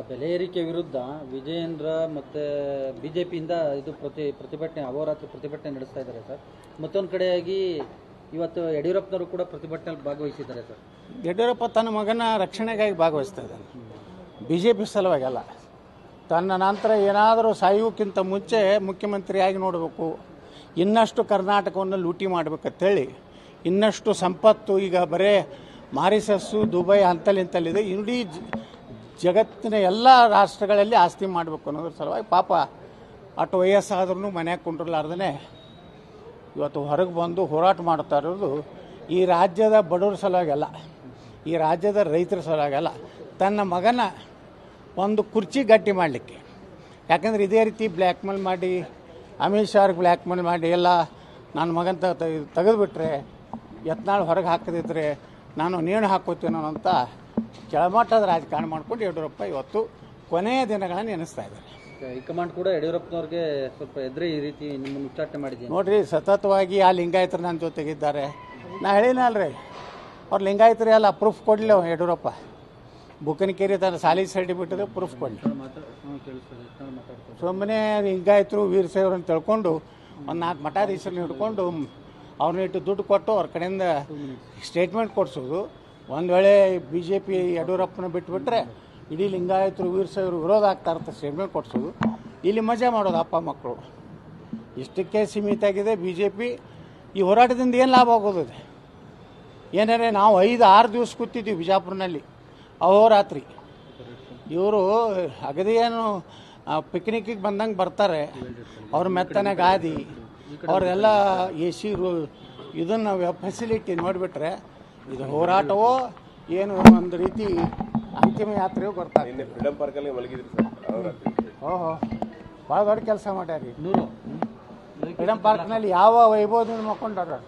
ಈಗ ಬೆಲೆ ಏರಿಕೆ ವಿರುದ್ಧ ವಿಜಯೇಂದ್ರ ಮತ್ತು ಬಿಜೆಪಿಯಿಂದ ಇದು ಪ್ರತಿಭಟನೆ ಅಹೋರಾತ್ರಿ ಪ್ರತಿಭಟನೆ ನಡೆಸ್ತಾ ಇದ್ದಾರೆ ಸರ್. ಮತ್ತೊಂದು ಕಡೆಯಾಗಿ ಇವತ್ತು ಯಡಿಯೂರಪ್ಪನವರು ಕೂಡ ಪ್ರತಿಭಟನೆಯಲ್ಲಿ ಭಾಗವಹಿಸಿದ್ದಾರೆ ಸರ್. ಯಡಿಯೂರಪ್ಪ ತನ್ನ ಮಗನ ರಕ್ಷಣೆಗಾಗಿ ಭಾಗವಹಿಸ್ತಾ ಇದ್ದಾನೆ, BJP ಸಲುವಾಗಿ ಅಲ್ಲ. ತನ್ನ ನಂತರ ಏನಾದರೂ ಸಾಯುವುಕ್ಕಿಂತ ಮುಂಚೆ ಮುಖ್ಯಮಂತ್ರಿಯಾಗಿ ನೋಡಬೇಕು, ಇನ್ನಷ್ಟು ಕರ್ನಾಟಕವನ್ನು ಲೂಟಿ ಮಾಡಬೇಕಂತೇಳಿ, ಇನ್ನಷ್ಟು ಸಂಪತ್ತು ಈಗ ಬರೇ ಮಾರಿಸಸ್ಸು ದುಬೈ ಅಂತಲ್ಲಿಂತಲ್ಲಿದೆ, ಇಡೀ ಜಗತ್ತಿನ ಎಲ್ಲ ರಾಷ್ಟ್ರಗಳಲ್ಲಿ ಆಸ್ತಿ ಮಾಡಬೇಕು ಅನ್ನೋದ್ರ ಸಲುವಾಗಿ ಪಾಪ ಅಷ್ಟು ವಯಸ್ಸಾದ್ರೂ ಮನ್ಯಾಗ ಕುಂಡ್ರಲಾರ್ದೇ ಇವತ್ತು ಹೊರಗೆ ಬಂದು ಹೋರಾಟ ಮಾಡ್ತಾ ಇರೋದು ಈ ರಾಜ್ಯದ ಬಡವರ ಸಲುವಾಗಲ್ಲ, ಈ ರಾಜ್ಯದ ರೈತರ ಸಲುವಾಗಲ್ಲ, ತನ್ನ ಮಗನ ಒಂದು ಕುರ್ಚಿ ಗಟ್ಟಿ ಮಾಡಲಿಕ್ಕೆ. ಯಾಕಂದರೆ ಇದೇ ರೀತಿ ಬ್ಲ್ಯಾಕ್ ಮೇಲ್ ಮಾಡಿ, ಅಮಿತ್ ಶಾರ್ಗೆ ಬ್ಲ್ಯಾಕ್ ಮೇಲ್ ಮಾಡಿ ಎಲ್ಲ ನನ್ನ ಮಗನ ತೆಗೆದುಬಿಟ್ರೆ, ಯತ್ನಾಳ್ ಹೊರಗೆ ಹಾಕದಿದ್ರೆ ನಾನು ನೇಣು ಹಾಕೋತೀನೋ ಅಂತ ಕೆಳಮಟ್ಟದ ರಾಜಕಾರಣ ಮಾಡ್ಕೊಂಡು ಯಡಿಯೂರಪ್ಪ ಇವತ್ತು ಕೊನೆಯ ದಿನಗಳನ್ನು ಎನಿಸ್ತಾ ಇದ್ದಾರೆ. ಹೈಕಮಾಂಡ್ ಕೂಡ ಯಡಿಯೂರಪ್ಪನವ್ರಿಗೆ ಸ್ವಲ್ಪ ಎದುರೇ ಈ ರೀತಿ ನಿಮ್ಮನ್ನು ಉಚ್ಚಾಟನೆ ಮಾಡಿದ್ದೀನಿ ನೋಡ್ರಿ. ಸತತವಾಗಿ ಆ ಲಿಂಗಾಯತರು ನನ್ನ ಜೊತೆಗಿದ್ದಾರೆ. ನಾ ಹೇಳಿನಲ್ರಿ, ಅವ್ರು ಲಿಂಗಾಯತರು ಎಲ್ಲ ಪ್ರೂಫ್ ಕೊಡಲಿ ಯಡಿಯೂರಪ್ಪ. ಬುಕ್ಕನಕೇರಿ ತನ್ನ ಸಾಲಿ ಸರ್ಟಿಫಿಕೇಟ್ ಪ್ರೂಫ್ ಕೊಡಲಿ. ಸುಮ್ಮನೆ ಲಿಂಗಾಯತರು ವೀರಶೈವರು ಅಂತ ತಿಳ್ಕೊಂಡು ಒಂದು 4 ಮಠಾಧೀಶರನ್ನ ಹಿಡ್ಕೊಂಡು ಅವ್ರನ್ನ ಇಟ್ಟು ದುಡ್ಡು ಕೊಟ್ಟು ಅವ್ರ ಕಡೆಯಿಂದ ಸ್ಟೇಟ್ಮೆಂಟ್ ಕೊಡಿಸೋದು. ಒಂದು ವೇಳೆ BJP ಯಡಿಯೂರಪ್ಪನ ಬಿಟ್ಟುಬಿಟ್ರೆ ಇಡೀ ಲಿಂಗಾಯತರು ವೀರಶೈವರು ವಿರೋಧ ಆಗ್ತಾ ಇರ್ತಾರೆ ಸ್ಟೇಟ್ಮೆಂಟ್ ಕೊಡಿಸೋದು. ಇಲ್ಲಿ ಮಜಾ ಮಾಡೋದು ಅಪ್ಪ ಮಕ್ಕಳು. ಇಷ್ಟಕ್ಕೆ ಸೀಮಿತ ಆಗಿದೆ BJP. ಈ ಹೋರಾಟದಿಂದ ಏನು ಲಾಭ ಆಗೋದಿದೆ? ಏನಾರೆ ನಾವು 5-6 ದಿವಸ ಕೂತಿದ್ವಿ ಬಿಜಾಪುರನಲ್ಲಿ ಅಹೋರಾತ್ರಿ. ಇವರು ಅಗದಿ ಏನು ಪಿಕ್ನಿಕ್ಕಿಗೆ ಬಂದಂಗೆ ಬರ್ತಾರೆ, ಅವ್ರ ಮೆತ್ತನೆ ಗಾದಿ, ಅವ್ರದೆಲ್ಲ AC ಇದನ್ನು ಫೆಸಿಲಿಟಿ ನೋಡಿಬಿಟ್ರೆ ಇದು ಹೋರಾಟವೋ ಏನು ಒಂದು ರೀತಿ ಅಂತಿಮ ಯಾತ್ರೆಯೂ ಗೊತ್ತಾಗ್ತದೆ. ಫ್ರೀಡಂ ಪಾರ್ಕಲ್ಲಿ ಮಲಗಿದ್ರಿ ಸರ್. ಓಹೋ, ಭಾಳ ದೊಡ್ಡ ಕೆಲಸ ಮಾಡ್ಯಾರಿ. ಫ್ರೀಡಂ ಪಾರ್ಕ್ನಲ್ಲಿ ಯಾವ ವೈಭವದಿಂದ ಮಕ್ಕೊಂಡಾರ.